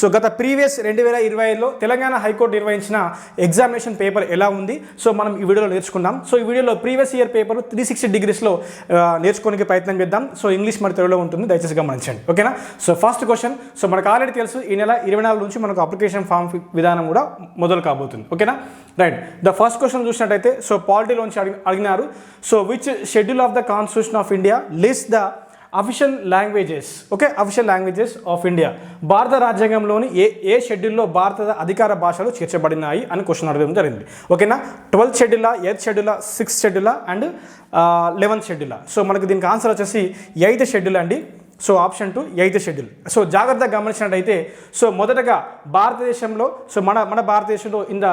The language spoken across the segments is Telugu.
సో గత ప్రీవియస్ 2025లో తెలంగాణ హైకోర్టు నిర్వహించిన ఎగ్జామినేషన్ పేపర్ ఎలా ఉంది సో మనం ఈ వీడియోలో నేర్చుకుందాం. సో ఈ వీడియోలో ప్రీవియస్ ఇయర్ పేపర్ 360 డిగ్రీస్లో నేర్చుకోవడానికి ప్రయత్నం చేద్దాం. సో ఇంగ్లీష్ మరి తెలుగులో ఉంటుంది, దయచేసి గమనించండి. ఓకేనా. సో ఫస్ట్ క్వశ్చన్, సో మనకు ఆల్రెడీ తెలుసు ఈ నెల 24 నుంచి మనకు అప్లికేషన్ ఫామ్ విధానం కూడా మొదలు కాబోతుంది. ఓకేనా. రైట్. ద ఫస్ట్ క్వశ్చన్ చూసినట్టయితే సో పాలిటీలోంచి అడిగినారు. So which schedule of the constitution of India list the official languages, okay, official languages of India. భారత రాజ్యాంగంలోని ఏ షెడ్యూల్లో భారత అధికార భాషలు చేర్చబడినాయి అని క్వశ్చన్ అడగడం జరిగింది. ఓకేనా. 12th షెడ్యూలా, 8th షెడ్యూలా, 6th షెడ్యూలా and 11th షెడ్యూలా. So మనకు దీనికి ఆన్సర్ వచ్చేసి 8th షెడ్యూల్ అండి. So option 2 8th schedule. So జాగ్రత్తగా గమనించినట్టయితే సో మొదటగా భారతదేశంలో సో మన భారతదేశంలో ఇన్ ద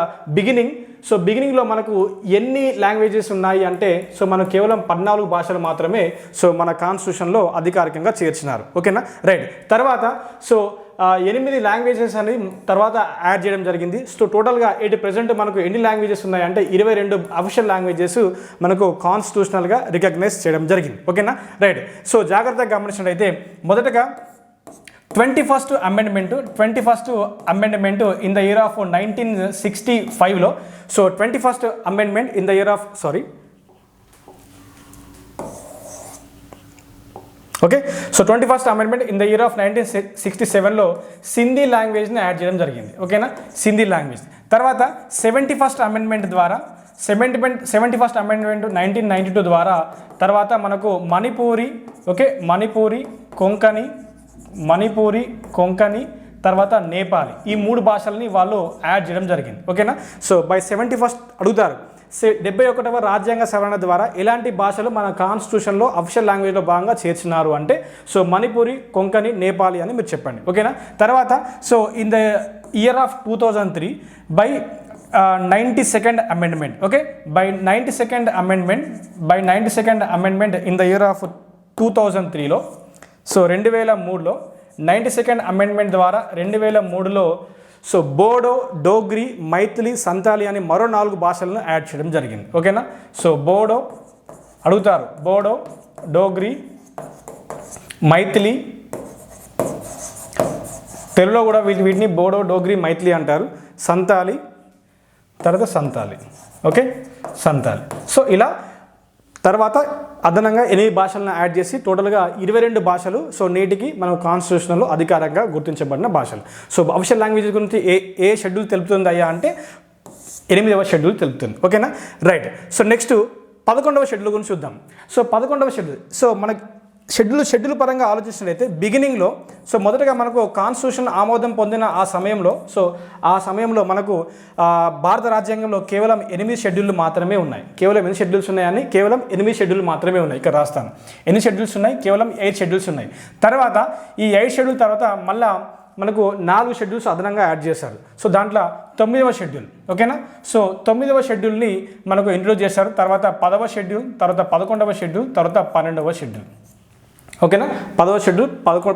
బిగినింగ్లో మనకు ఎన్ని లాంగ్వేజెస్ ఉన్నాయి అంటే సో మనం కేవలం 14 భాషలు మాత్రమే సో మన కాన్స్టిట్యూషన్లో అధికారికంగా చేర్చినారు. ఓకేనా. రైట్. తర్వాత సో 8 లాంగ్వేజెస్ అని తర్వాత యాడ్ చేయడం జరిగింది. సో టోటల్గా ప్రెజెంట్ మనకు ఎన్ని లాంగ్వేజెస్ ఉన్నాయి అంటే 22 అఫీషియల్ లాంగ్వేజెస్ మనకు కాన్స్టిట్యూషనల్గా రికగ్నైజ్ చేయడం జరిగింది. ఓకేనా. రైట్. సో జాగ్రత్తగా గమనించినట్టయితే మొదటగా 21st amendment in the year of 1965లో so 21st amendment in the year of okay. So 21st amendment in the year of 1967లో సింధీ లాంగ్వేజ్ని యాడ్ చేయడం జరిగింది. ఓకేనా. సింధీ లాంగ్వేజ్. తర్వాత 71st అమెండ్మెంట్ ద్వారా 71st అమెండ్మెంట్ 1992 ద్వారా తర్వాత మనకు మణిపూరి, ఓకే, మణిపూరి కొంకణి తర్వాత నేపాలి, ఈ 3 భాషల్ని వాళ్ళు యాడ్ చేయడం జరిగింది. ఓకేనా. సో బై 71st అడుగుతారు 71వ రాజ్యాంగ సవరణ ద్వారా ఎలాంటి భాషలు మన కాన్స్టిట్యూషన్లో అఫీషియల్ లాంగ్వేజ్లో భాగంగా చేర్చినారు అంటే సో మణిపూరి, కొంకణి, నేపాలి అని మీరు చెప్పండి. ఓకేనా. తర్వాత so in the year of 2003 by 92nd amendment, okay, by 92nd amendment in the year of 2003లో సో 2003లో 92nd అమెండ్మెంట్ ద్వారా 2003లో సో బోడో, డోగ్రీ, మైథిలి, సంతాలి అని మరో 4 భాషలను యాడ్ చేయడం జరిగింది. ఓకేనా. సో బోడో అడుగుతారు, బోడో, డోగ్రీ, మైథిలి, తెలుగులో కూడా వీటిని బోడో, డోగ్రీ, మైథిలి అంటారు. సంతాలి, తర్వాత సంతాలి, ఓకే, సంతాలి. సో ఇలా తర్వాత అదనంగా 8 భాషలను యాడ్ చేసి టోటల్గా 22 భాషలు సో నేటికి మనం కాన్స్టిట్యూషన్లో అధికారంగా గుర్తించబడిన భాషలు. సో అఫీషియల్ లాంగ్వేజ్ గురించి ఏ షెడ్యూల్ తెలుపుతుంది అయ్యా అంటే 8వ షెడ్యూల్ తెలుపుతుంది. ఓకేనా. రైట్. సో నెక్స్ట్ 11వ షెడ్యూల్ గురించి చూద్దాం. సో 11వ షెడ్యూల్ సో మనకి షెడ్యూల్ పరంగా ఆలోచిస్తున్నట్లయితే బిగినింగ్లో సో మొదటగా మనకు కాన్స్టిట్యూషన్ ఆమోదం పొందిన ఆ సమయంలో మనకు భారత రాజ్యాంగంలో కేవలం 8 షెడ్యూళ్ళు మాత్రమే ఉన్నాయి. కేవలం ఎన్ని షెడ్యూల్స్ ఉన్నాయని కేవలం 8 షెడ్యూల్ మాత్రమే ఉన్నాయి. ఇక్కడ రాస్తాను ఎన్ని షెడ్యూల్స్ ఉన్నాయి, కేవలం 8 షెడ్యూల్స్ ఉన్నాయి. తర్వాత ఈ 8 షెడ్యూల్ తర్వాత మళ్ళా మనకు 4 షెడ్యూల్స్ అదనంగా యాడ్ చేశారు. సో దాంట్లో 9వ షెడ్యూల్, ఓకేనా. సో 9వ షెడ్యూల్ని మనకు ఇంట్రొడ్యూస్ చేశారు. తర్వాత 10వ షెడ్యూల్, తర్వాత 11వ షెడ్యూల్, తర్వాత 12వ షెడ్యూల్. ఓకేనా. 10వ షెడ్యూల్, 11,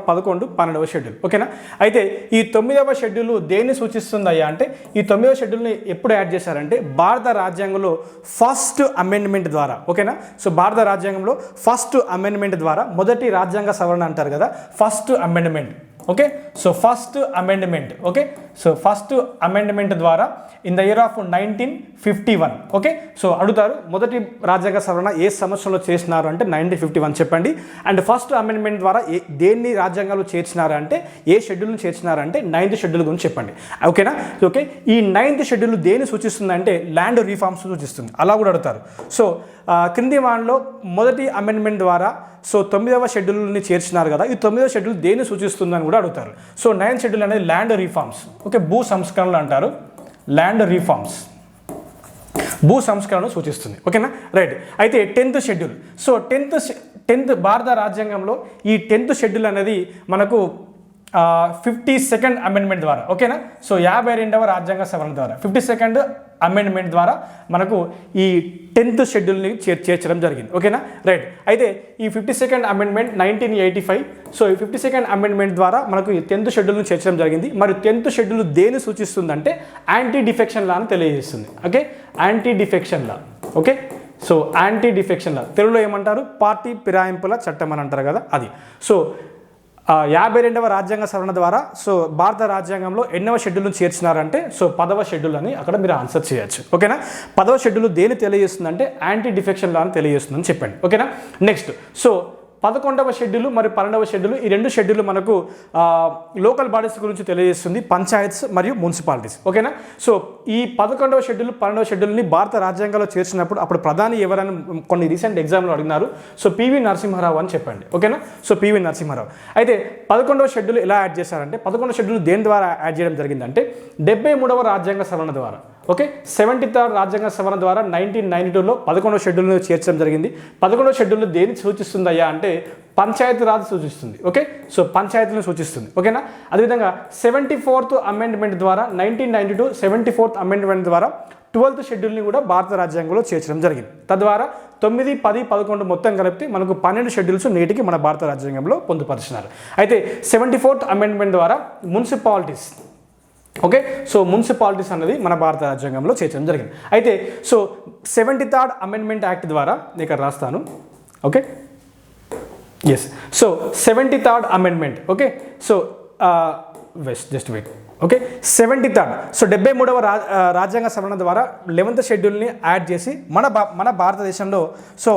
12వ షెడ్యూల్. ఓకేనా. అయితే ఈ 9వ షెడ్యూల్ దేన్ని సూచిస్తుంది అయ్యా అంటే ఈ 9వ షెడ్యూల్ని ఎప్పుడు యాడ్ చేశారంటే భారత రాజ్యాంగంలో ఫస్ట్ అమెండ్మెంట్ ద్వారా. ఓకేనా. సో భారత రాజ్యాంగంలో ఫస్ట్ అమెండ్మెంట్ ద్వారా మొదటి రాజ్యాంగ సవరణ అంటారు కదా, first amendment. Okay. So first amendment, okay, so first amendment ద్వారా in the year of 1951. Okay. So అడుగుతారు మొదటి రాజ్యాంగ సవరణ ఏ సంవత్సరంలో చేసినారు అంటే 1951 చెప్పండి. అండ్ ఫస్ట్ అమెండ్మెంట్ ద్వారా దేన్ని రాజ్యాంగంలో చేర్చినారు అంటే ఏ షెడ్యూల్ని చేర్చినారంటే 9th షెడ్యూల్ గురించి చెప్పండి. ఓకేనా. ఓకే. ఈ 9th షెడ్యూల్ దేన్ని సూచిస్తుంది అంటే ల్యాండ్ రిఫార్మ్స్ సూచిస్తుంది. అలా కూడా అడుగుతారు. సో క్రింది వాటిలో మొదటి అమెండ్మెంట్ ద్వారా సో 9వ షెడ్యూల్ని చేర్చినారు కదా, ఈ 9వ షెడ్యూల్ దేన్ని సూచిస్తుందని కూడా అడుగుతారు. సో 9th షెడ్యూల్ అనేది ల్యాండ్ రిఫార్మ్స్, ఓకే, భూ సంస్కరణలు అంటారు. ల్యాండ్ రిఫార్మ్స్ భూ సంస్కరణను సూచిస్తుంది. ఓకేనా. రైట్. అయితే 10th షెడ్యూల్. సో 10th భారత రాజ్యాంగంలో ఈ 10th షెడ్యూల్ అనేది మనకు 52nd అమెండ్మెంట్ ద్వారా. ఓకేనా. సో 52వ రాజ్యాంగ సవరణ ద్వారా 52nd అమెండ్మెంట్ ద్వారా మనకు ఈ 10th షెడ్యూల్ని చేర్చడం జరిగింది. ఓకేనా. రైట్. అయితే ఈ 52nd అమెండ్మెంట్ 1985. సో ఈ 52nd అమెండ్మెంట్ ద్వారా మనకు ఈ 10th షెడ్యూల్ని చేర్చడం జరిగింది. మరి 10th షెడ్యూల్ దేని సూచిస్తుందంటే యాంటీ డిఫెక్షన్ లా అని తెలియజేస్తుంది. Okay. Anti defection law. Okay. So anti defection law తెలుగులో ఏమంటారు, పార్టీ ఫిరాయింపుల చట్టం అని అంటారు కదా, అది. సో 52వ రాజ్యాంగ సవరణ ద్వారా సో భారత రాజ్యాంగంలో ఎన్నవ షెడ్యూల్ను చేర్చినారంటే సో 10వ షెడ్యూల్ అని అక్కడ మీరు ఆన్సర్ చేయొచ్చు. ఓకేనా? 10వ షెడ్యూల్ దేని తెలియజేస్తుందంటే యాంటీ డిఫెక్షన్ లా అని తెలియజేస్తుందని చెప్పండి. ఓకేనా? నెక్స్ట్ సో 11వ షెడ్యూల్ మరియు 12వ షెడ్యూల్, ఈ రెండు షెడ్యూల్ మనకు లోకల్ బాడీస్ గురించి తెలియజేస్తుంది, పంచాయత్స్ మరియు మున్సిపాలిటీస్. ఓకేనా? సో ఈ 11వ షెడ్యూల్ 12వ షెడ్యూల్ని భారత రాజ్యాంగంలో చేర్చినప్పుడు అప్పుడు ప్రధాని ఎవరైనా కొన్ని రీసెంట్ ఎగ్జామ్లో అడిగినారు. సో పివి నరసింహారావు అని చెప్పండి. ఓకేనా? So PV Narasimha Rao. అయితే 11వ షెడ్యూల్ ఎలా యాడ్ చేశారంటే 11వ షెడ్యూల్ దేని ద్వారా యాడ్ చేయడం జరిగిందంటే 73వ రాజ్యాంగ సవరణ ద్వారా. ఓకే, 73rd రాజ్యాంగ సవరణ ద్వారా 1992లో 11వ షెడ్యూల్ను చేర్చడం జరిగింది. 11వ షెడ్యూల్ దేన్ని సూచిస్తుందయ్యా అంటే పంచాయతీ రాజ్ సూచిస్తుంది. ఓకే, సో పంచాయతీలను సూచిస్తుంది. ఓకేనా? అదేవిధంగా 74th అమెండ్మెంట్ ద్వారా 1992 74th అమెండ్మెంట్ ద్వారా 12th షెడ్యూల్ని కూడా భారత రాజ్యాంగంలో చేర్చడం జరిగింది. తద్వారా 9, 10, 11 మొత్తం కలిపితే మనకు 12 షెడ్యూల్స్ నేటికి మన భారత రాజ్యాంగంలో పొందుపరిచినారు. అయితే 74th అమెండ్మెంట్ ద్వారా మున్సిపాలిటీస్, ఓకే, సో మున్సిపాలిటీస్ అనేది మన భారత రాజ్యాంగంలో చేర్చడం జరిగింది. అయితే సో 73rd అమెండ్మెంట్ యాక్ట్ ద్వారా నేను ఇక్కడ రాస్తాను. Okay, yes, so 73rd amendment. Okay, so just wait. Okay, 73rd, so 73వ రాజ్యాంగ సవరణ ద్వారా 11th షెడ్యూల్ని యాడ్ చేసి మన భారతదేశంలో so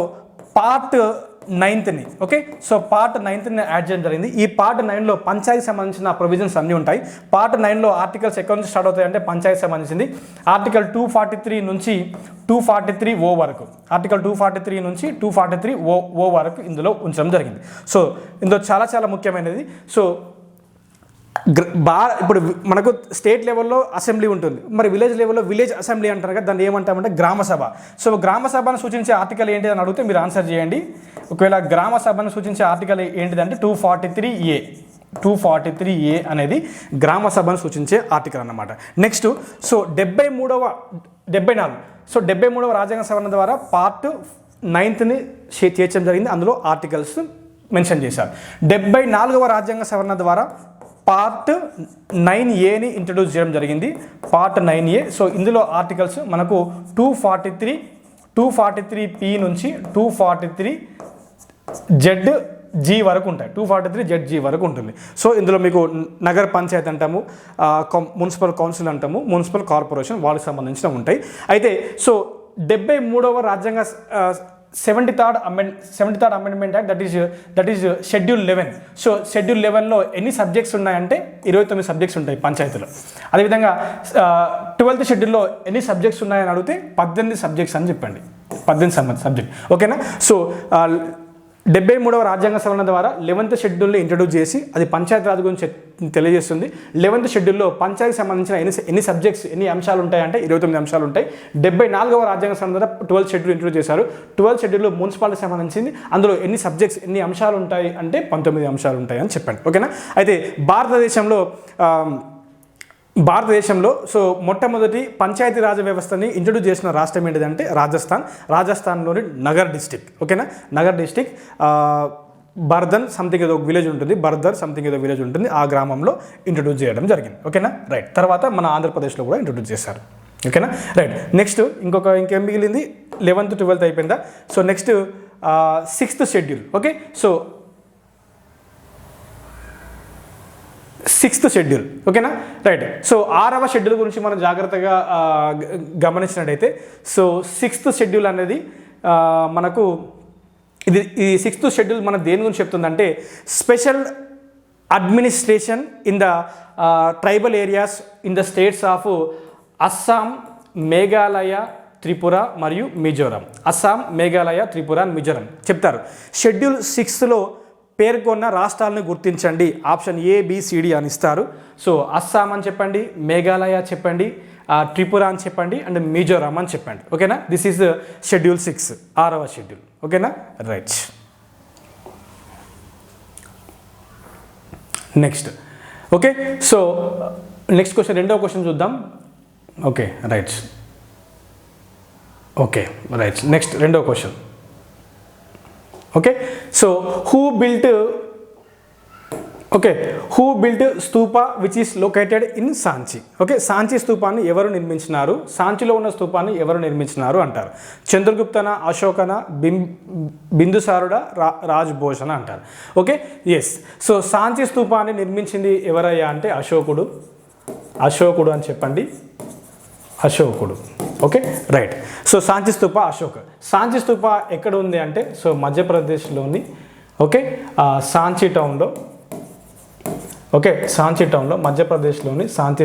part 9th, okay, so part 9th add చేయడం జరిగింది. ఈ పార్ట్ 9లో పంచాయతీకి సంబంధించిన ప్రొవిజన్స్ అన్నీ ఉంటాయి. పార్ట్ 9లో ఆర్టికల్స్ ఎక్కడి నుంచి స్టార్ట్ అవుతాయంటే పంచాయతీ సంబంధించింది. ఆర్టికల్ 243 నుంచి 243O వరకు, ఆర్టికల్ 243 నుంచి 243O వరకు ఇందులో ఉంచడం జరిగింది. సో ఇందులో చాలా చాలా ముఖ్యమైనది. సో ఇప్పుడు మనకు స్టేట్ లెవెల్లో అసెంబ్లీ ఉంటుంది, మరి విలేజ్ లెవెల్లో విలేజ్ అసెంబ్లీ అంటారు కదా, దాన్ని ఏమంటామంటే గ్రామ సభ. సో గ్రామ సభను సూచించే ఆర్టికల్ ఏంటి అని అడిగితే మీరు ఆన్సర్ చేయండి. ఒకవేళ గ్రామ సభను సూచించే ఆర్టికల్ ఏంటిదంటే 243A. 243A అనేది గ్రామ సభను సూచించే ఆర్టికల్ అన్నమాట. నెక్స్ట్ సో 74, సో 73వ రాజ్యాంగ సవరణ ద్వారా పార్ట్ 9th చేర్చడం జరిగింది. అందులో ఆర్టికల్స్ మెన్షన్ చేశారు. 74వ రాజ్యాంగ సవరణ ద్వారా పార్ట్ 9Aని ఇంట్రడ్యూస్ చేయడం జరిగింది. Part 9A. సో ఇందులో ఆర్టికల్స్ మనకు 243P నుంచి 243ZG వరకు ఉంటాయి. 243ZG వరకు ఉంటుంది. సో ఇందులో మీకు నగర పంచాయత్ అంటాము, మున్సిపల్ కౌన్సిల్ అంటాము, మున్సిపల్ కార్పొరేషన్, వాళ్ళకి సంబంధించిన ఉంటాయి. అయితే సో 73వ రాజ్యాంగ 73rd amendment act that is schedule 11. So schedule 11లో ఎన్ని సబ్జెక్ట్స్ ఉన్నాయంటే 29 సబ్జెక్ట్స్ ఉంటాయి పంచాయతీలో. అదేవిధంగా 12th షెడ్యూల్లో ఎన్ని సబ్జెక్ట్స్ ఉన్నాయని అడిగితే 18 సబ్జెక్ట్స్ అని చెప్పండి. 18 సబ్జెక్ట్. ఓకేనా? సో 73వ రాజ్యాంగ సవరణ ద్వారా 11th షెడ్యూల్ని ఇంట్రడ్యూస్ చేసి అది పంచాయతీ రాజ్ గురించి తెలియజేస్తుంది. 11th షెడ్యూల్లో పంచాయతీకి సంబంధించిన ఎన్ని సబ్జెక్ట్స్, ఎన్ని అంశాలు ఉంటాయంటే 29 అంశాలు ఉంటాయి. 74వ రాజ్యాంగ సవరణ ద్వారా 12th షెడ్యూల్ ఇంట్రడ్యూస్ చేశారు. 12th షెడ్యూల్లో మున్సిపాలిటీకి సంబంధించింది, అందులో ఎన్ని సబ్జెక్ట్స్, ఎన్ని అంశాలు ఉంటాయి అంటే 19 అంశాలు ఉంటాయి అని చెప్పండి. ఓకేనా? అయితే భారతదేశంలో సో మొట్టమొదటి పంచాయతీ రాజ్ వ్యవస్థని ఇంట్రడ్యూస్ చేసిన రాష్ట్రం ఏంటిదంటే రాజస్థాన్లోని నగర్ డిస్టిక్. ఓకేనా? నగర్ డిస్టిక్ బర్దన్ సంథింగ్ ఏదో విలేజ్ ఉంటుంది, ఆ గ్రామంలో ఇంట్రడ్యూస్ చేయడం జరిగింది. ఓకేనా? రైట్. తర్వాత మన ఆంధ్రప్రదేశ్లో కూడా ఇంట్రడ్యూస్ చేశారు. ఓకేనా? రైట్. నెక్స్ట్ ఇంకేం మిగిలింది? 11th 12th అయిపోయిందా? So next 6th schedule. Okay, so 6th schedule. ఓకేనా? రైట్. సో 6వ షెడ్యూల్ గురించి మనం జాగ్రత్తగా గమనించినట్టయితే సో 6th షెడ్యూల్ అనేది మనకు ఈ 6th షెడ్యూల్ మన దేని గురించి చెప్తుందంటే special administration in the tribal areas in the states of Assam, Meghalaya, Tripura మరియు మిజోరం. అస్సాం, మేఘాలయ, త్రిపుర, మిజోరం చెప్తారు. షెడ్యూల్ 6లో పేర్కొన్న రాష్ట్రాలను గుర్తించండి. ఆప్షన్ ABCD అని ఇస్తారు. సో అస్సాం అని చెప్పండి, మేఘాలయ చెప్పండి, త్రిపుర అని చెప్పండి, అండ్ మిజోరాం అని చెప్పండి. ఓకేనా? దిస్ ఈజ్ షెడ్యూల్ 6, 6వ షెడ్యూల్. ఓకేనా? Right. Next. Okay, so next question, రెండవ క్వశ్చన్ చూద్దాం. Okay, right. Okay, right. Next రెండవ question. Okay, so who built okay, who built stupa which is located in Sanchi. Okay, Sanchi స్తూపాన్ని ఎవరు నిర్మించినారు, సాంచిలో ఉన్న స్తూపాన్ని ఎవరు నిర్మించినారు అంటారు. చంద్రగుప్తన, అశోకన, బిందుసారుడ, రాజ్భూషణ అంటారు. Okay, yes. సో సాంచి స్తూపాన్ని నిర్మించింది ఎవరయ్యా అంటే అశోకుడు అని చెప్పండి, అశోకుడు. Okay, right. So Sanchi stupa Sanchi stupa ఎక్కడ ఉంది అంటే సో మధ్యప్రదేశ్లోని ఓకే సాంచి టౌన్లో, ఓకే సాంచి టౌన్లో, మధ్యప్రదేశ్లోని సాంచి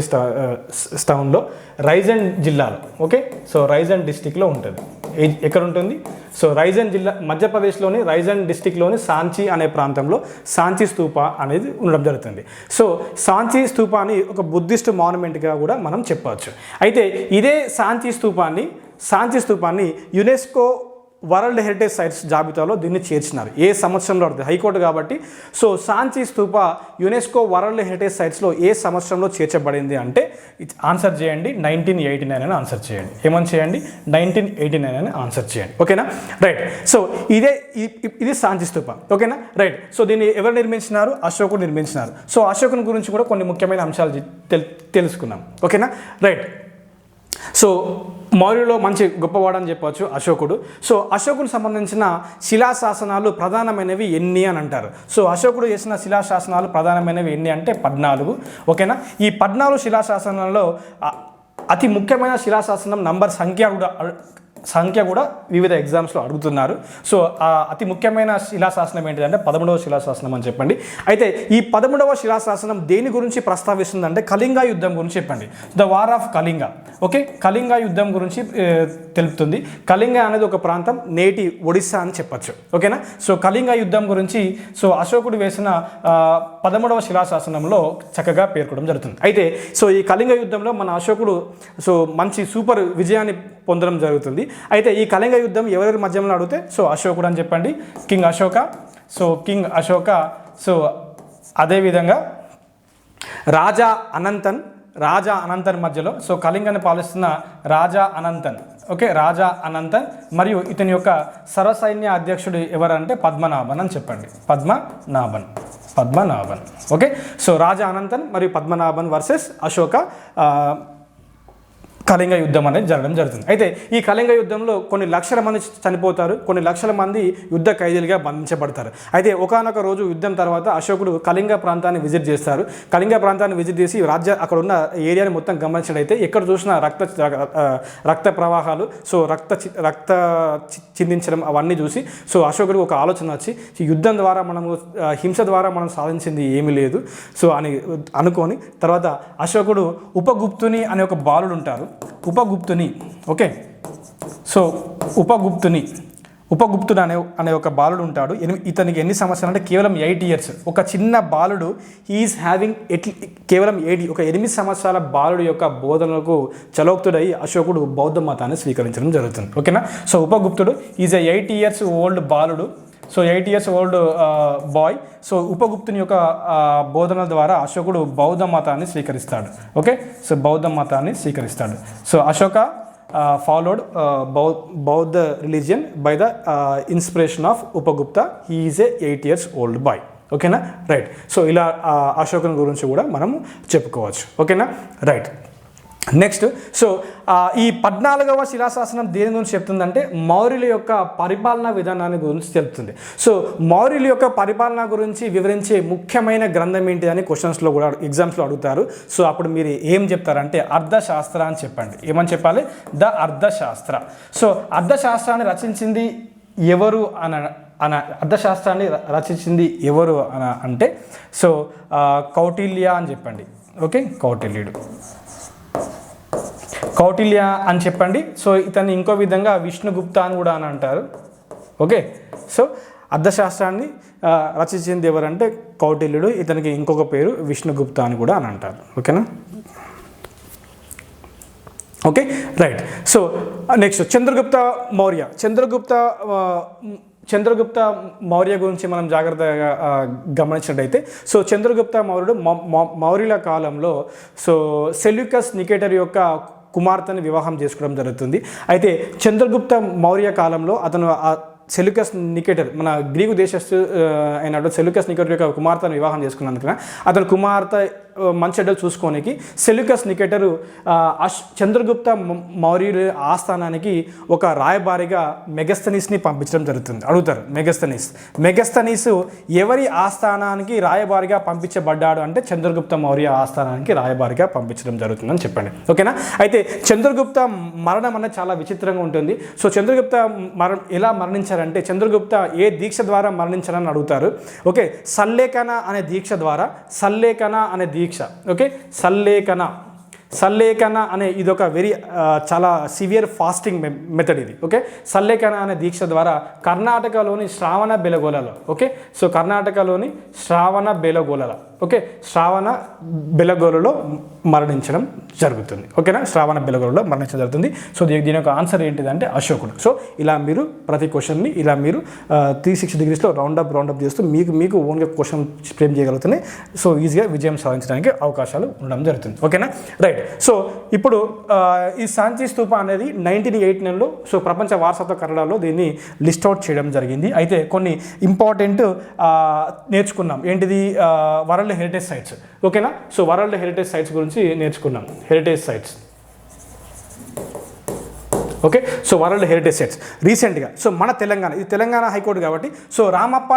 టౌన్లో రైజన్ జిల్లాలో, ఓకే సో రైజన్ డిస్టిక్లో ఉంటుంది. ఎక్కడ ఉంటుంది? సో రైజన్ జిల్లా, మధ్యప్రదేశ్లోని రైజన్ డిస్టిక్లోని సాంచి అనే ప్రాంతంలో సాంచి స్తూప అనేది ఉండడం జరుగుతుంది. సో సాంచి స్తూపాన్ని ఒక బుద్ధిస్ట్ మాన్యుమెంట్గా కూడా మనం చెప్పవచ్చు. అయితే ఇదే సాంచి స్తూపాన్ని యునెస్కో వరల్డ్ హెరిటేజ్ సైట్స్ జాబితాలో దీన్ని చేర్చినారు. ఏ సంవత్సరంలో అవుతుంది? హైకోర్టు కాబట్టి. So Sanchi stupa UNESCO world heritage సైట్స్లో ఏ సంవత్సరంలో చేర్చబడింది అంటే ఆన్సర్ చేయండి 1989 అని ఆన్సర్ చేయండి. ఏమని చేయండి? 1989 అని ఆన్సర్ చేయండి. ఓకేనా, రైట్. సో ఇది సాంచి స్తూప. ఓకేనా, రైట్. సో దీన్ని ఎవరు నిర్మించినారు? అశోకుడు నిర్మించినారు. సో అశోకుని గురించి కూడా కొన్ని ముఖ్యమైన అంశాలు తెలుసుకున్నాం. ఓకేనా, రైట్. సో మౌర్యులో మంచి గొప్పవాడని చెప్పవచ్చు అశోకుడు. సో అశోకునికి సంబంధించిన శిలాశాసనాలు ప్రధానమైనవి ఎన్ని అని అంటారు. సో అశోకుడు చేసిన శిలాశాసనాలు ప్రధానమైనవి ఎన్ని అంటే 14. ఓకేనా, ఈ 14 శిలాశాసనాలలో అతి ముఖ్యమైన శిలాశాసనం సంఖ్య కూడా వివిధ ఎగ్జామ్స్లో అడుగుతున్నారు. సో అతి ముఖ్యమైన శిలాశాసనం ఏంటిదంటే 13వ శిలాశాసనం అని చెప్పండి. అయితే ఈ 13వ శిలాశాసనం దేని గురించి ప్రస్తావిస్తుందంటే కళింగ యుద్ధం గురించి చెప్పండి. The war of Kalinga. Okay, Kalinga యుద్ధం గురించి తెలుపుతుంది. కళింగ అనేది ఒక ప్రాంతం, నేటి ఒడిస్సా అని చెప్పచ్చు. ఓకేనా, సో కళింగ యుద్ధం గురించి సో అశోకుడు వేసిన 13వ శిలాశాసనంలో చక్కగా పేర్కొనడం జరుగుతుంది. అయితే సో ఈ కళింగ యుద్ధంలో మన అశోకుడు సో మంచి సూపర్ విజయాన్ని పొందడం జరుగుతుంది. అయితే ఈ కళింగ యుద్ధం ఎవరి మధ్యలో అడిగితే సో అశోకుడు అని చెప్పండి, కింగ్ అశోక. సో అదేవిధంగా రాజా అనంతన్ మధ్యలో సో కళింగని పాలిస్తున్న రాజా అనంతన్. ఓకే, రాజా అనంతన్ మరియు ఇతని యొక్క సర్వసైన్య అధ్యక్షుడు ఎవరంటే పద్మనాభన్ అని చెప్పండి, పద్మనాభన్. ఓకే, సో రాజా అనంతన్ మరియు పద్మనాభన్ వర్సెస్ అశోక కళింగ యుద్ధం అనేది జరగడం జరుగుతుంది. అయితే ఈ కళింగ యుద్ధంలో కొన్ని లక్షల మంది చనిపోతారు, కొన్ని లక్షల మంది యుద్ధ ఖైదీలుగా బంధించబడతారు. అయితే ఒకానొక రోజు యుద్ధం తర్వాత అశోకుడు కళింగ ప్రాంతాన్ని విజిట్ చేస్తారు. కళింగ ప్రాంతాన్ని విజిట్ చేసి అక్కడ ఉన్న ఏరియాని మొత్తం గమనించినట్టయితే ఎక్కడ చూసినా రక్త ప్రవాహాలు, సో రక్త చిందించడం అవన్నీ చూసి సో అశోకుడికి ఒక ఆలోచన వచ్చి యుద్ధం ద్వారా హింస ద్వారా మనం సాధించింది ఏమీ లేదు సో అని అనుకొని తర్వాత అశోకుడు ఉపగుప్తుని అనే ఒక బాలుడు ఉంటారు, ఉపగుప్తుని. ఓకే, సో ఉపగుప్తుడు అనే ఒక బాలుడు ఉంటాడు. ఇతనికి ఎన్ని సంవత్సరాలు అంటే కేవలం 8 years. ఒక చిన్న బాలుడు హీఈస్ హ్యావింగ్ కేవలం 8 సంవత్సరాల బాలుడు యొక్క బోధనలకు చలోక్తుడై అశోకుడు బౌద్ధ మతాన్ని స్వీకరించడం జరుగుతుంది. ఓకేనా, సో ఉపగుప్తుడు ఈజ్ 8 years ఓల్డ్ బాలుడు. So 8 years old boy. So ఉపగుప్తుని యొక్క బోధనల ద్వారా అశోకుడు బౌద్ధ మతాన్ని స్వీకరిస్తాడు. ఓకే, సో బౌద్ధ మతాన్ని స్వీకరిస్తాడు. So Ashoka followed Bauddha religion by the inspiration of Upagupta. He is a 8 years old boy. ఓకేనా, రైట్. సో ఇలా అశోకుని గురించి కూడా మనం చెప్పుకోవచ్చు. ఓకేనా, రైట్. నెక్స్ట్ సో ఈ 14వ శిలాశాసనం దేని గురించి చెప్తుందంటే మౌర్యుల యొక్క పరిపాలనా విధానాన్ని గురించి చెప్తుంది. సో మౌర్యుల యొక్క పరిపాలన గురించి వివరించే ముఖ్యమైన గ్రంథం ఏంటి అని క్వశ్చన్స్లో కూడా ఎగ్జామ్స్లో అడుగుతారు. సో అప్పుడు మీరు ఏం చెప్తారంటే అర్థశాస్త్ర అని చెప్పండి. ఏమని చెప్పాలి? ద అర్థశాస్త్ర. సో అర్థశాస్త్రాన్ని రచించింది ఎవరు అర్థశాస్త్రాన్ని రచించింది ఎవరు అంటే సో కౌటిల్య అని చెప్పండి. ఓకే, కౌటిల్య అని చెప్పండి. సో ఇతన్ని ఇంకో విధంగా విష్ణుగుప్త అని కూడా అని అంటారు. ఓకే, సో అర్థశాస్త్రాన్ని రచించింది ఎవరంటే కౌటిల్యుడు, ఇతనికి ఇంకొక పేరు విష్ణుగుప్త అని కూడా అని అంటారు. ఓకేనా, okay, right. So next Chandragupta Maurya గురించి మనం జాగ్రత్తగా గమనించినట్టయితే సో చంద్రగుప్త మౌర్యుడు మౌర్యుల కాలంలో సో సెల్యూకస్ నికేటర్ యొక్క కుమార్తెను వివాహం చేసుకోవడం జరుగుతుంది. అయితే చంద్రగుప్త మౌర్య కాలంలో సెల్యూకస్ నికేటర్, మన గ్రీకు దేశస్థు అయినటువంటి సెల్యూకస్ నికేటర్ యొక్క కుమార్తెను వివాహం చేసుకున్నందుకు అతని కుమార్తె మంచి చెడ్డలు చూసుకోనికి సెల్యూకస్ నికేటరు చంద్రగుప్త మౌర్యుల ఆస్థానానికి ఒక రాయబారిగా మెగస్తనీస్ని పంపించడం జరుగుతుంది. అడుగుతారు మెగస్తనీస్ ఎవరి ఆస్థానానికి రాయబారిగా పంపించబడ్డాడు అంటే చంద్రగుప్త మౌర్య ఆస్థానానికి రాయబారిగా పంపించడం జరుగుతుందని చెప్పండి. ఓకేనా? అయితే చంద్రగుప్త మరణం అనేది చాలా విచిత్రంగా ఉంటుంది. సో చంద్రగుప్త ఎలా మరణించారంటే చంద్రగుప్త ఏ దీక్ష ద్వారా మరణించారని అడుగుతారు. ఓకే, సల్లేఖన అనే దీక్ష ద్వారా, సల్లేఖన అనే దీక్ష, ఓకే, సల్లేఖన అనే ఇదొక చాలా సివియర్ ఫాస్టింగ్ మెథడ్ ఇది. ఓకే, సల్లేఖన అనే దీక్ష ద్వారా కర్ణాటకలోని శ్రావణ బెలగోలలో, ఓకే, సో కర్ణాటకలోని శ్రావణ బెలగోలలో మరణించడం జరుగుతుంది. ఓకేనా? శ్రావణ బెలగోలలో మరణించడం జరుగుతుంది. సో దీని యొక్క ఆన్సర్ ఏంటిదంటే అశోకుడు. సో ఇలా మీరు ప్రతి క్వశ్చన్ని ఇలా మీరు 360 degreesలో రౌండప్ చేస్తూ మీకు ఓన్గా క్వశ్చన్ ఫ్రేమ్ చేయగలుగుతున్నాయి. సో ఈజీగా విజయం సాధించడానికి అవకాశాలు ఉండడం జరుగుతుంది. ఓకేనా? రైట్. సో ఇప్పుడు ఈ సాంచి స్తూప అనేది 1989లో సో ప్రపంచ వారసత్వ కట్టడాల్లో దీన్ని లిస్ట్ అవుట్ చేయడం జరిగింది. అయితే కొన్ని ఇంపార్టెంట్ నేర్చుకున్నాం. ఏంటిది? World heritage sites. ఓకేనా? సో వరల్డ్ హెరిటేజ్ సైట్స్ గురించి నేర్చుకున్నాం. Heritage sites, okay. So world heritage sites రీసెంట్గా సో మన తెలంగాణ, ఇది తెలంగాణ హైకోర్టు కాబట్టి సో రామప్ప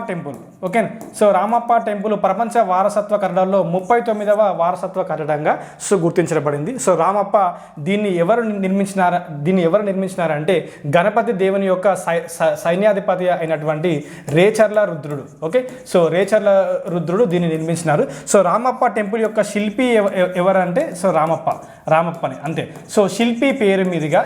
టెంపుల్, ఓకేనా? సో రామప్ప టెంపుల్ ప్రపంచ వారసత్వ కట్టడాల్లో 39వ వారసత్వ కట్టడంగా సో గుర్తించబడింది. సో రామప్ప దీన్ని ఎవరు నిర్మించినారంటే గణపతి దేవుని యొక్క సైన్యాధిపతి అయినటువంటి రేచర్ల రుద్రుడు. ఓకే, సో రేచర్ల రుద్రుడు దీన్ని నిర్మించినారు. సో రామప్ప టెంపుల్ యొక్క శిల్పి ఎవరంటే సో రామప్పని అంతే. సో శిల్పి పేరు మీదుగా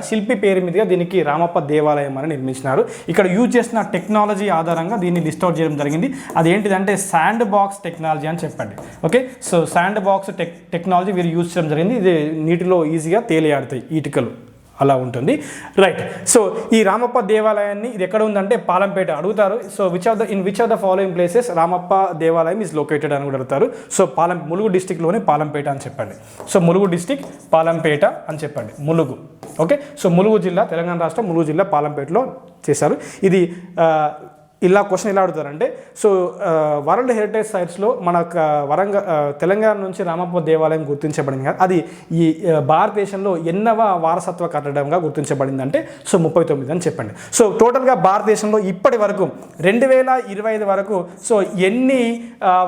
దీనికి రామప్ప దేవాలయం అని నిర్మించినారు. ఇక్కడ యూజ్ చేసిన టెక్నాలజీ ఆధారంగా దీన్ని లిస్ట్ అవుట్ చేయడం జరిగింది. అదేంటిదంటే శాండ్ బాక్స్ టెక్నాలజీ అని చెప్పండి. Okay, so sand box technology వీరు యూజ్ చేయడం జరిగింది. ఇది నీటిలో ఈజీగా తేలియాడుతాయి ఈటికలు, అలా ఉంటుంది. రైట్. సో ఈ రామప్ప దేవాలయాన్ని ఇది ఎక్కడ ఉందంటే పాలంపేట. అడుగుతారు. So which of the following places Ramappa దేవాలయం ఈజ్ లొకేటెడ్ అని కూడా అడుగుతారు. సో ములుగు డిస్టిక్లోని పాలంపేట అని చెప్పండి. సో ములుగు డిస్టిక్ పాలంపేట అని చెప్పండి. ములుగు, ఓకే. సో ములుగు జిల్లా, తెలంగాణ రాష్ట్రం ములుగు జిల్లా పాలంపేటలో చేశారు. ఇది ఇలా క్వశ్చన్ ఎలా అడుగుతారంటే సో వరల్డ్ హెరిటేజ్ సైట్స్లో మన తెలంగాణ నుంచి రామప్ప దేవాలయం గుర్తించబడింది కదా, అది ఈ భారతదేశంలో ఎన్నవ వారసత్వ కట్టడంగా గుర్తించబడిందంటే సో 39 అని చెప్పండి. సో టోటల్గా భారతదేశంలో ఇప్పటి వరకు 2025 వరకు సో ఎన్ని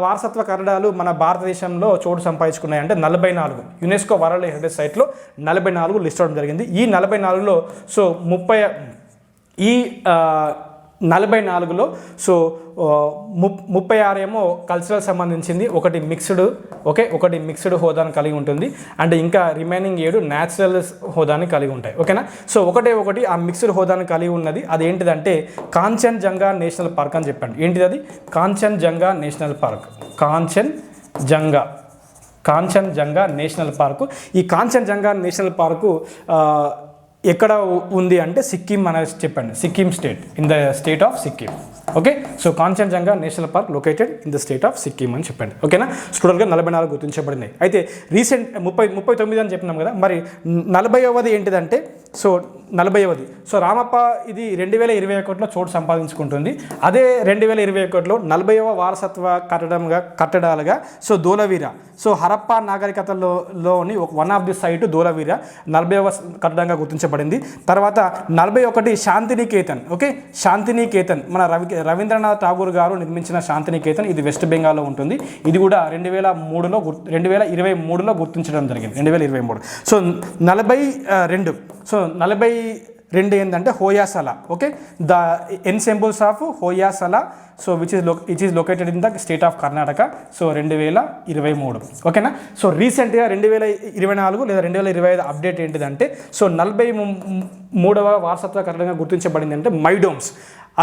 వారసత్వ కట్టడాలు మన భారతదేశంలో చోటు సంపాదించుకున్నాయంటే 44. యునెస్కో వరల్డ్ హెరిటేజ్ సైట్లో 44 లిస్ట్ అవడం జరిగింది. ఈ 44లో సో 44లో సో 36 ఏమో కల్చరల్ సంబంధించింది, ఒకటి మిక్స్డ్ హోదాను కలిగి ఉంటుంది. అండ్ ఇంకా రిమైనింగ్ 7 న్యాచురల్ హోదాని కలిగి ఉంటాయి. ఓకేనా? సో ఒకటి ఆ మిక్స్డ్ హోదాను కలిగి ఉన్నది అదేంటిదంటే కాంచన్జంగా నేషనల్ పార్క్ అని చెప్పండి. ఏంటిది అది? Kanchenjunga national park. Kanchenjunga national park. ఈ కాంచన్జంగా నేషనల్ పార్కు ఎక్కడ ఉంది అంటే సిక్కిం అనేది చెప్పండి. Sikkim state, in the state of Sikkim. Okay, so Kanchenjunga national park located in the state of Sikkim అని చెప్పండి. ఓకేనా? టోటల్గా 44 గుర్తించబడినాయి. అయితే రీసెంట్ 39 అని చెప్పినాం కదా, మరి 40వది ఏంటిదంటే సో 40వది సో రామప్ప ఇది 2021లో చోటు సంపాదించుకుంటుంది. అదే 2021లో 40వ వారసత్వ కట్టడాలుగా సో ధోలవీర, సో హరప్ప నాగరికతలోని one of the site Dholavira 40వ కట్టడంగా గుర్తించబడింది. తర్వాత 41 శాంతినికేతన్. ఓకే, శాంతినికేతన్ మన రవీంద్రనాథ్ ఠాగూర్ గారు నిర్మించిన శాంతినికేతన్, ఇది వెస్ట్ బెంగాల్లో ఉంటుంది. ఇది కూడా 2023లో గుర్తించడం జరిగింది. 2023. సో 42 ఏంటంటే Hoysala. Okay, the ensembles of Hoysala so which is located in the state of Karnataka. So 2023. ఓకేనా? సో రీసెంట్గా 2024 లేదా 2025 అప్డేట్ ఏంటిదంటే సో 43వ వారసత్వ కట్టడంగా గుర్తించబడింది అంటే మైడోమ్స్.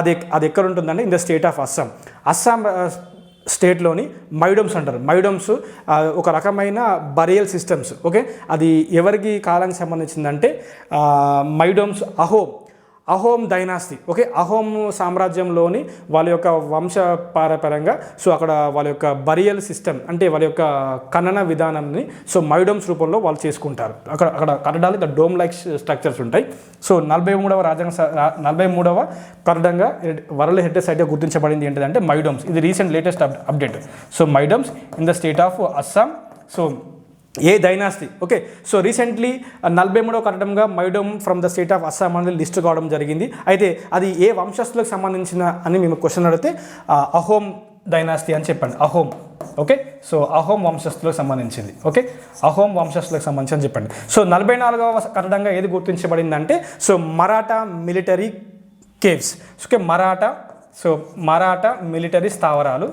అది ఎక్కడ ఉంటుందంటే in the state of Assam స్టేట్లోని మైడోమ్స్ అంటారు. మైడోమ్స్ ఒక రకమైన బరియల్ సిస్టమ్స్. ఓకే, అది ఎవరికి కాలానికి సంబంధించిందంటే మైడోమ్స్ అహోమ్ డైనాసిటీ. ఓకే, అహోమ్ సామ్రాజ్యంలోని వాళ్ళ యొక్క వంశపారపరంగా సో అక్కడ వాళ్ళ యొక్క బరియల్ సిస్టమ్ అంటే వాళ్ళ యొక్క ఖనన విధానాన్ని సో మైడోమ్స్ రూపంలో వాళ్ళు చేసుకుంటారు. అక్కడ అక్కడ కట్టడాలు డోమ్ లైక్ స్ట్రక్చర్స్ ఉంటాయి. సో 43వ కట్టడంగా వరల్డ్ హెరిటేజ్ సైట్గా గుర్తించబడింది ఏంటంటే మైడోమ్స్. ఇది recent latest update. So Moidams in the state of Assam. So ఏ డైనాసిటీ. ఓకే, సో రీసెంట్లీ 43వ కట్టడంగా Moidam from the state of Assam అనేది లిస్ట్ కావడం జరిగింది. అయితే అది ఏ వంశస్థులకు సంబంధించిన అని మేము క్వశ్చన్ అడిగితే అహోమ్ డైనాసిటీ అని చెప్పండి. అహోమ్. ఓకే, సో అహోమ్ వంశస్థులకు సంబంధించింది. ఓకే, అహోమ్ వంశస్థులకు సంబంధించి అని చెప్పండి. సో 44వ కట్టడంగా ఏది గుర్తించబడిందంటే so Maratha military caves. Okay, Maratha military స్థావరాలు.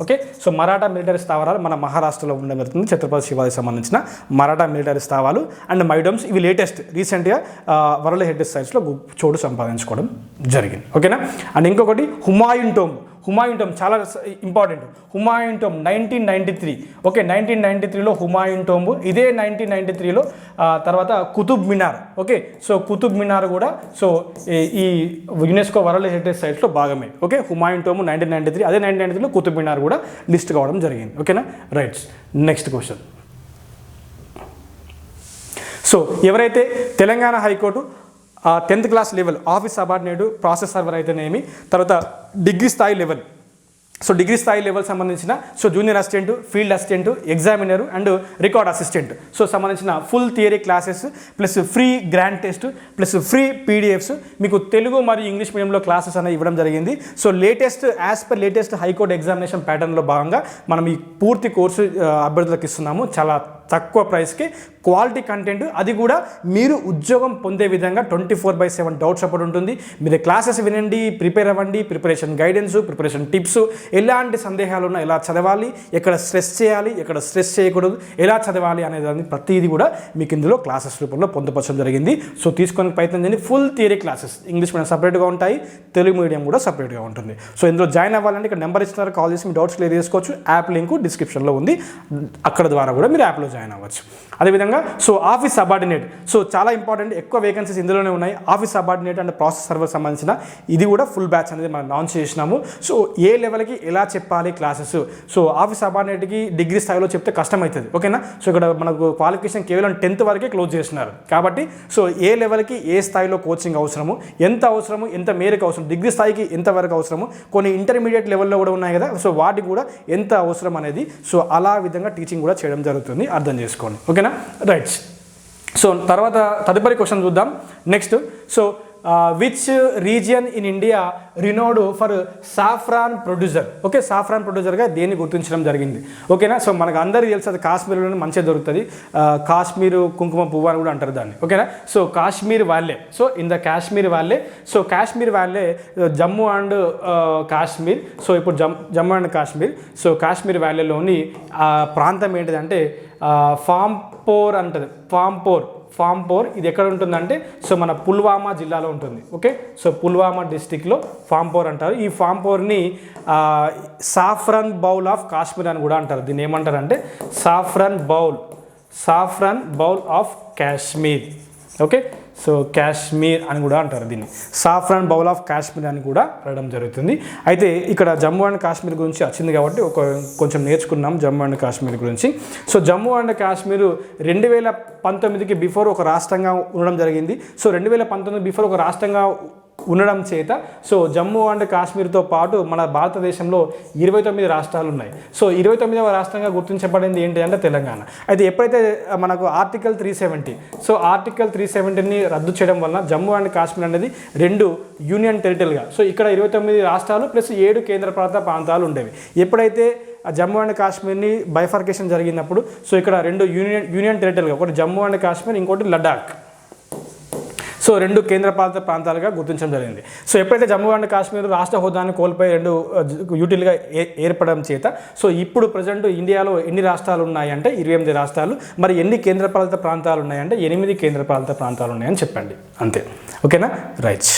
ఓకే, సో మరాఠా మిలిటరీ స్థావరాలు మన మహారాష్ట్రలో ఉండడం జరుగుతుంది. ఛత్రపతి శివాజీకి సంబంధించిన మరాఠా మిలిటరీ స్థావరాలు అండ్ మైడోమ్స్ ఇవి లేటెస్ట్ రీసెంట్గా వరల్డ్ హెరిటేజ్ సైట్స్లో చోటు సంపాదించుకోవడం జరిగింది. ఓకేనా. అండ్ ఇంకొకటి హుమాయూన్ టోమ్ చాలా ఇంపార్టెంట్. హుమాయూన్ టోమ్ 1993. ఓకే, 1993లో హుమాయూన్ టోమ్. ఇదే 1993లో తర్వాత కుతుబ్ మినార్. ఓకే, సో కుతుబ్ మినార్ కూడా సో ఈ యునెస్కో వరల్డ్ హెరిటేజ్ సైట్స్లో భాగమే. ఓకే, హుమాయూన్ టోమ్ 1993, అదే 1993లో కుతుబ్ మినార్ కూడా లిస్ట్ కావడం జరిగింది. ఓకేనా, రైట్. Next question. సో ఎవరైతే Telangana high court 10th class level office subordinate process server అయితేనేమి, తర్వాత డిగ్రీ స్థాయి లెవెల్, సో డిగ్రీ స్థాయి లెవెల్ సంబంధించిన so junior assistant, field assistant, examiner and record assistant so సంబంధించిన full theory classes plus free grand test plus free PDFs మీకు తెలుగు మరియు ఇంగ్లీష్ మీడియంలో క్లాసెస్ అనేవి ఇవ్వడం జరిగింది. So as per latest high court examination ప్యాటర్న్లో భాగంగా మనం ఈ పూర్తి కోర్సు అభ్యర్థులకు ఇస్తున్నాము. చాలా తక్కువ ప్రైస్కి క్వాలిటీ కంటెంట్, అది కూడా మీరు ఉద్యోగం పొందే విధంగా 24/7 డౌట్ సపోర్ట్ ఉంటుంది. మీరు క్లాసెస్ వినండి, ప్రిపేర్ అవ్వండి, ప్రిపరేషన్ గైడెన్స్, ప్రిపరేషన్ టిప్స్, ఎలాంటి సందేహాలు ఉన్నా ఎలా చదవాలి, ఎక్కడ స్ట్రెస్ చేయాలి, ఎక్కడ స్ట్రెస్ చేయకూడదు, ఎలా చదవాలి అనేదాన్ని ప్రతిదీ కూడా మీకు ఇందులో క్లాసెస్ రూపంలో పొందుపరచడం జరిగింది. సో తీసుకొని ప్రయత్నం చేయండి. Full theory classes English medium సపరేట్గా ఉంటాయి, తెలుగు మీడియం కూడా సపరేట్గా ఉంటుంది. సో ఇందులో జాయిన్ అవ్వాలంటే ఇక్కడ నెంబర్ ఇచ్చినారు, కాల్ చేసి మీ డౌట్స్ క్లియర్ చేసుకోవచ్చు. యాప్ లింక్ డిస్క్రిప్షన్లో ఉంది, అక్కడ ద్వారా కూడా మీరు యాప్లో జాయిన్ అవ్వచ్చు. అదేవిధంగా సో ఆఫీస్ సబార్డినేట్ సో చాలా ఇంపార్టెంట్, ఎక్కువ వేకెన్సీస్ ఇందులోనే ఉన్నాయి. Office subordinate and process server సంబంధించిన ఇది కూడా ఫుల్ బ్యాచ్ అనేది మనం లాంచ్ చేసినాము. సో ఏ లెవెల్కి ఎలా చెప్పాలి క్లాసెస్, సో ఆఫీస్ సబార్డినేట్కి డిగ్రీ స్థాయిలో చెప్తే కష్టమవుతుంది. ఓకేనా. సో ఇక్కడ మనకు క్వాలిఫికేషన్ కేవలం 10th వరకే క్లోజ్ చేస్తున్నారు కాబట్టి సో ఏ లెవెల్కి ఏ స్థాయిలో కోచింగ్ అవసరము, ఎంత అవసరము, ఎంత మేరకు అవసరం, డిగ్రీ స్థాయికి ఎంత వరకు అవసరము, కొన్ని ఇంటర్మీడియట్ లెవెల్లో కూడా ఉన్నాయి కదా, సో వాటికి కూడా ఎంత అవసరం అనేది సో అలా విధంగా టీచింగ్ కూడా చేయడం జరుగుతుంది, అర్థం చేసుకోండి. ఓకేనా, రైట్. సో తర్వాత తదుపరి క్వశ్చన్ చూద్దాం. Next, so which region in India renowned for saffron producer. Okay, saffron ప్రొడ్యూసర్గా దేన్ని గుర్తించడం జరిగింది. ఓకేనా. సో మనకు అందరికీ తెలుసు అది కాశ్మీర్లోనే మంచిగా దొరుకుతుంది. కాశ్మీర్ కుంకుమ పువ్వు అని కూడా అంటారు దాన్ని. ఓకేనా. So Kashmir వ్యాలే, so in the Kashmir వ్యాలే, so Kashmir వ్యాలే Jammu and Kashmir. So ఇప్పుడు జమ్మూ అండ్ కాశ్మీర్, సో కాశ్మీర్ వ్యాలీలోని ప్రాంతం ఏంటిదంటే ఫాంపోర్ అంటది. ఫాంపోర్ ఇది ఎక్కడ ఉంటుందంటే సో మన పుల్వామా జిల్లాలో ఉంటుంది. ఓకే, సో పుల్వామా డిస్టిక్లో ఫాంపోర్ అంటారు. ఈ ఫాంపోర్ని సాఫ్రన్ బౌల్ ఆఫ్ కాశ్మీర్ అని కూడా అంటారు. దీన్ని ఏమంటారంటే saffron bowl of Kashmir. Okay, so Kashmir అని కూడా అంటారు దీన్ని. సాఫ్రాన్ బౌల్ ఆఫ్ కాశ్మీర్ అని కూడా అనడం జరుగుతుంది. అయితే ఇక్కడ జమ్మూ అండ్ కాశ్మీర్ గురించి వచ్చింది కాబట్టి కొంచెం నేర్చుకున్నాం జమ్మూ అండ్ కాశ్మీర్ గురించి. సో జమ్మూ అండ్ కాశ్మీర్ 2019కి బిఫోర్ ఒక రాష్ట్రంగా ఉండడం జరిగింది. సో 2019 బిఫోర్ ఒక రాష్ట్రంగా ఉండడం చేత సో జమ్మూ అండ్ కాశ్మీర్తో పాటు మన భారతదేశంలో 29 రాష్ట్రాలు ఉన్నాయి. సో 29వ రాష్ట్రంగా గుర్తించబడింది ఏంటి అంటే తెలంగాణ. అయితే ఎప్పుడైతే మనకు ఆర్టికల్ 370 సో ఆర్టికల్ 370ని రద్దు చేయడం వలన జమ్మూ అండ్ కాశ్మీర్ అనేది 2 యూనియన్ టెరిటరీగా సో ఇక్కడ 29 రాష్ట్రాలు ప్లస్ 7 కేంద్రపాలిత ప్రాంతాలు ఉండేవి. ఎప్పుడైతే జమ్మూ అండ్ కాశ్మీర్ని బైఫర్కేషన్ జరిగినప్పుడు సో ఇక్కడ 2 యూనియన్ టెరిటరీగా, ఒకటి జమ్మూ అండ్ కాశ్మీర్, ఇంకోటి లడాక్. సో 2 కేంద్రపాలిత ప్రాంతాలుగా గుర్తించడం జరిగింది. సో ఎప్పుడైతే జమ్మూ అండ్ కాశ్మీర్ రాష్ట్ర హోదాన్ని కోల్పోయి 2 యూటిల్గా ఏర్పడడం చేత సో ఇప్పుడు ప్రజెంట్ ఇండియాలో ఎన్ని రాష్ట్రాలు ఉన్నాయంటే 28 రాష్ట్రాలు. మరి ఎన్ని కేంద్రపాలిత ప్రాంతాలు ఉన్నాయంటే 8 కేంద్రపాలిత ప్రాంతాలు ఉన్నాయని చెప్పండి, అంతే. ఓకేనా, రైట్.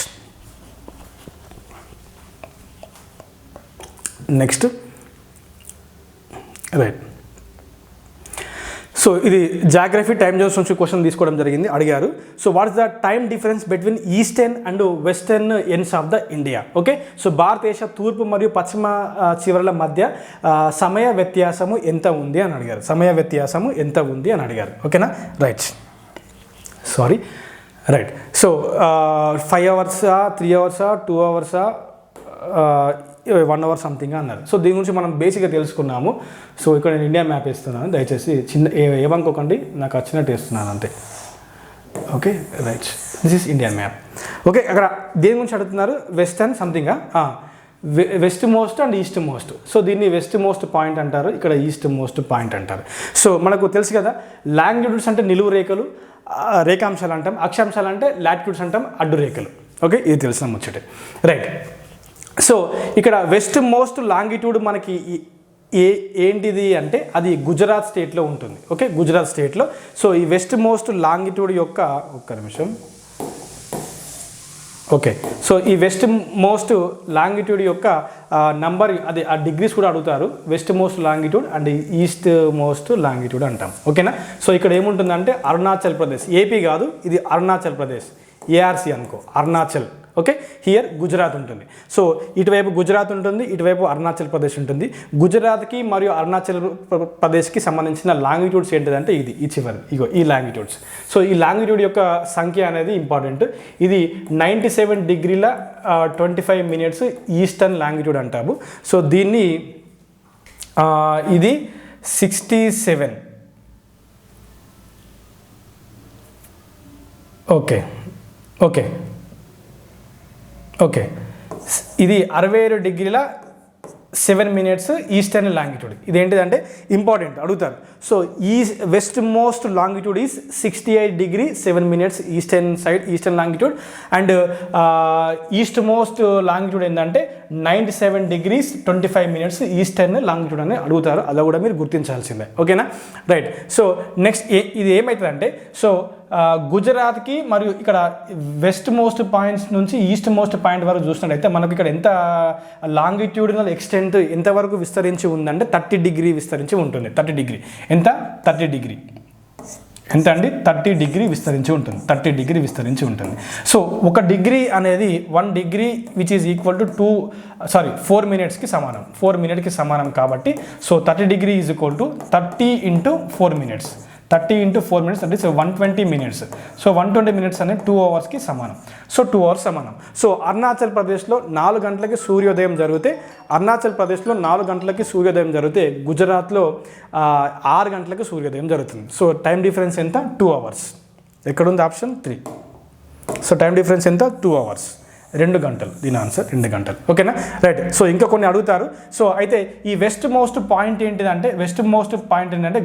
Next, right. సో ఇది జాగ్రఫీ టైం జోన్స్ నుంచి క్వశ్చన్ తీసుకోవడం జరిగింది, అడిగారు. So what is the time difference between eastern and western ends of the India? Okay, so భారతదేశ తూర్పు మరియు పశ్చిమ చివరల మధ్య సమయ వ్యత్యాసము ఎంత ఉంది అని అడిగారు. సమయ వ్యత్యాసము ఎంత ఉంది అని అడిగారు. ఓకేనా, రైట్. Sorry, right. సో 5 అవర్సా, 3 అవర్సా, 2 అవర్సా, 1 అవర్ సంథింగ్ అన్నారు. సో దీని గురించి మనం బేసిక్గా తెలుసుకున్నాము. సో ఇక్కడ నేను ఇండియా మ్యాప్ వేస్తున్నాను, దయచేసి చిన్న ఏమనుకోకండి, నాకు వచ్చినట్టు వేస్తున్నాను అంతే. Okay, right, this is India map. Okay, అక్కడ దేని గురించి అడుగుతున్నారు? Western something, west most and east most. So దీన్ని వెస్ట్ మోస్ట్ పాయింట్ అంటారు, ఇక్కడ ఈస్ట్ మోస్ట్ పాయింట్ అంటారు. సో మనకు తెలుసు కదా, లాంగిట్యూడ్స్ అంటే నిలువు రేఖలు, రేఖాంశాలు అంటాం, అక్షాంశాలు అంటే లాటిట్యూడ్స్ అంటాం, అడ్డు రేఖలు. ఓకే, ఇది తెలిసిన ముచ్చటే, రైట్. సో ఇక్కడ వెస్ట్ మోస్ట్ లాంగిట్యూడ్ మనకి ఏంటిది అంటే అది గుజరాత్ స్టేట్లో ఉంటుంది. ఓకే, గుజరాత్ స్టేట్లో. సో ఈ వెస్ట్ మోస్ట్ లాంగిట్యూడ్ యొక్క ఒక్క నిమిషం. ఓకే, సో ఈ వెస్ట్ మోస్ట్ లాంగిట్యూడ్ యొక్క నంబర్, అది ఆ డిగ్రీస్ కూడా అడుగుతారు. West most longitude and east most longitude అంటాం. ఓకేనా. సో ఇక్కడ ఏముంటుందంటే అరుణాచల్ ప్రదేశ్, ఏపీ కాదు, ఇది అరుణాచల్ ప్రదేశ్, ఏఆర్సి అనుకో, అరుణాచల్. ఓకే, హియర్ గుజరాత్ ఉంటుంది. సో ఇటువైపు గుజరాత్ ఉంటుంది, ఇటువైపు అరుణాచల్ ప్రదేశ్ ఉంటుంది. గుజరాత్కి మరియు అరుణాచల్ ప్రదేశ్కి సంబంధించిన లాంగిట్యూడ్స్ ఏంటిదంటే ఇది, ఈ చివరి ఇగో ఈ లాంగిట్యూడ్స్. సో ఈ లాంగిట్యూడ్ యొక్క సంఖ్య అనేది ఇంపార్టెంట్. ఇది 97 డిగ్రీల 25 మినిట్స్ ఈస్టర్న్ లాంగిట్యూడ్ అంటాము. సో దీన్ని ఇది 67. ఓకే ఓకే ఓకే, ఇది 67 డిగ్రీల 7 మినిట్స్ ఈస్టర్న్ లాంగిట్యూడ్. ఇదేంటిదంటే ఇంపార్టెంట్, అడుగుతారు. సో ఈ west most longitude is 68 degree 7 minutes eastern side, eastern longitude. And east most longitude ఏంటంటే 97 డిగ్రీస్ 25 మినిట్స్ ఈస్టర్న్ లాంగిట్యూడ్ అని అడుగుతారు. అలా కూడా మీరు గుర్తించాల్సిందే. ఓకేనా, రైట్. సో నెక్స్ట్ ఇది ఏమవుతుందంటే, సో గుజరాత్కి మరియు ఇక్కడ వెస్ట్ మోస్ట్ పాయింట్స్ నుంచి ఈస్ట్ మోస్ట్ పాయింట్ వరకు చూసినట్టయితే మనకు ఇక్కడ ఎంత లాంగిట్యూడినల్ ఎక్స్టెంట్ ఎంతవరకు విస్తరించి ఉందంటే 30 డిగ్రీ విస్తరించి ఉంటుంది. 30 డిగ్రీ ఎంత? 30 డిగ్రీ ఎంత అండి? 30 డిగ్రీ విస్తరించి ఉంటుంది. 30 డిగ్రీ విస్తరించి ఉంటుంది. సో 1 డిగ్రీ అనేది 1 degree which is equal to 4 మినిట్స్కి సమానం. 4 మినిట్కి సమానం కాబట్టి so 30 degree is equal to 30 into 4 minutes. 30 into 4 minutes అంటే 120 మినిట్స్. సో 120 మినిట్స్ అనేది 2 అవర్స్కి సమానం. సో 2 అవర్స్ సమానం. సో అరుణాచల్ ప్రదేశ్లో 4 గంటలకి సూర్యోదయం జరిగితే, అరుణాచల్ ప్రదేశ్లో 4 గంటలకి సూర్యోదయం జరిగితే గుజరాత్లో 6 గంటలకి సూర్యోదయం జరుగుతుంది. సో టైం డిఫరెన్స్ ఎంత? 2 అవర్స్. ఎక్కడుంది ఆప్షన్ 3. సో టైం డిఫరెన్స్ ఎంత? 2 అవర్స్, 2 గంటలు. దీని ఆన్సర్ 2 గంటలు. ఓకేనా, రైట్. సో ఇంకా కొన్ని అడుగుతారు. సో అయితే ఈ వెస్ట్ మోస్ట్ పాయింట్ ఏంటిదంటే, వెస్ట్ మోస్ట్ పాయింట్ ఏంటంటే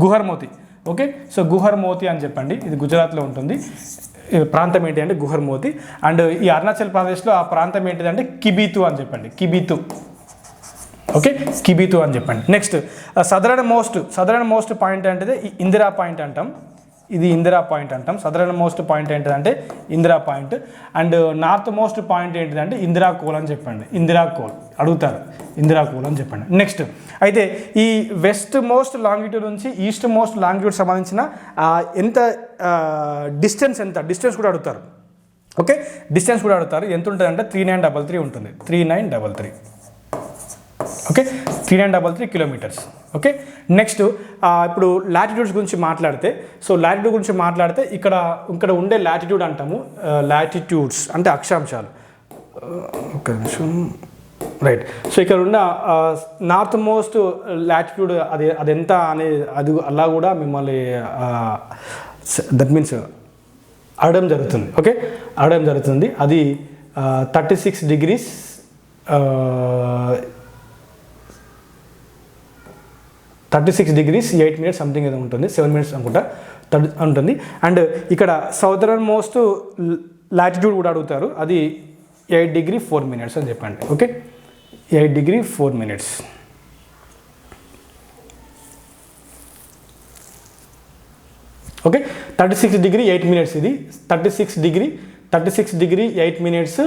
గుహర్మోతి. ఓకే, సో గుహర్మోతి అని చెప్పండి. ఇది గుజరాత్లో ఉంటుంది. ప్రాంతం ఏంటి అంటే గుహర్మోతి. అండ్ ఈ అరుణాచల్ ప్రదేశ్లో ఆ ప్రాంతం ఏంటిదంటే కిబితు అని చెప్పండి. కిబితు. ఓకే, కిబితు అని చెప్పండి. నెక్స్ట్ సదరన్ మోస్ట్ పాయింట్ అంటే ఇందిరా పాయింట్ అంటాం. ఇది ఇందిరా పాయింట్ అంటాం. సదరన్ మోస్ట్ పాయింట్ ఏంటిదంటే Indira point. And north most point ఏంటిదంటే ఇందిరా కోల్ అని చెప్పండి. ఇందిరా కోల్ అడుగుతారు, ఇందిరా కోల్ అని చెప్పండి. నెక్స్ట్ అయితే ఈ వెస్ట్ మోస్ట్ లాంగిట్యూడ్ నుంచి ఈస్ట్ మోస్ట్ లాంగిట్యూడ్ సంబంధించిన ఎంత డిస్టెన్స్ కూడా అడుగుతారు. ఓకే, డిస్టెన్స్ కూడా అడుగుతారు. ఎంత ఉంటుంది అంటే 3933 ఉంటుంది. 3933. Okay, 3933 kilometres. ఓకే, నెక్స్ట్ ఇప్పుడు లాటిట్యూడ్స్ గురించి మాట్లాడితే, సో లాటిట్యూడ్ గురించి మాట్లాడితే ఇక్కడ ఉండే లాటిట్యూడ్ అంటాము. లాటిట్యూడ్స్ అంటే అక్షాంశాలు. ఒక నిమిషం, రైట్. సో ఇక్కడ ఉన్న నార్త్ మోస్ట్ లాటిట్యూడ్ అది ఎంత అనేది అలా కూడా మిమ్మల్ని దట్ మీన్స్ అడగడం జరుగుతుంది. ఓకే, అడగడం జరుగుతుంది. అది 36 డిగ్రీస్ 36 డిగ్రీస్ 8 మినిట్స్ సంథింగ్ ఏదో ఉంటుంది, 7 మినిట్స్ అనుకుంటా ఉంటుంది. అండ్ ఇక్కడ సౌదర్న్ మోస్ట్ లాటిట్యూడ్ కూడా అడుగుతారు. అది 8 డిగ్రీ 4 మినిట్స్ అని చెప్పండి. Okay, 8 degree 4 minutes. Okay, 36 degree 8 minutes. ఇది 36 డిగ్రీ 8 మినిట్స్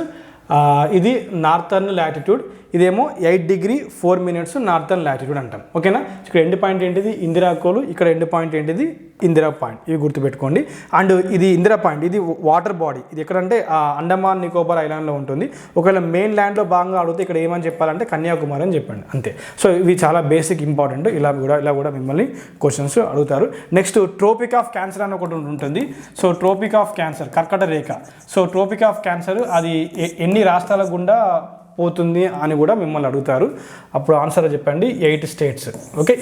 ఇది నార్థర్న్ లాటిట్యూడ్, ఇదేమో 8 డిగ్రీ 4 మినిట్స్ నార్థర్న్ లాటిట్యూడ్ అంటాం. ఓకేనా? ఇక్కడ ఎండ్ పాయింట్ ఏంటిది? ఇందిరా కోల్. ఇక్కడ ఎండ్ పాయింట్ ఏంటిది? ఇందిరా పాయింట్. ఇవి గుర్తుపెట్టుకోండి. అండ్ ఇది ఇందిరా పాయింట్, ఇది వాటర్ బాడీ. ఇది ఎక్కడంటే అండమాన్ నికోబార్ ఐలాండ్లో ఉంటుంది. ఒకవేళ మెయిన్ ల్యాండ్లో భాగంగా అడిగితే ఇక్కడ ఏమని చెప్పాలంటే కన్యాకుమారి అని చెప్పండి, అంతే. సో ఇవి చాలా బేసిక్ ఇంపార్టెంట్. ఇలా కూడా మిమ్మల్ని క్వశ్చన్స్ అడుగుతారు. నెక్స్ట్ ట్రోపిక్ ఆఫ్ క్యాన్సర్ అని ఒకటి ఉంటుంది. సో ట్రోపిక్ ఆఫ్ క్యాన్సర్, కర్కట రేఖ. సో ట్రోపిక్ ఆఫ్ క్యాన్సర్ అది ఎన్ని రాష్ట్రాల గుండా పోతుంది అని కూడా మిమ్మల్ని అడుగుతారు. అప్పుడు ఆన్సర్ చెప్పండి, 8 స్టేట్స్. ఓకే.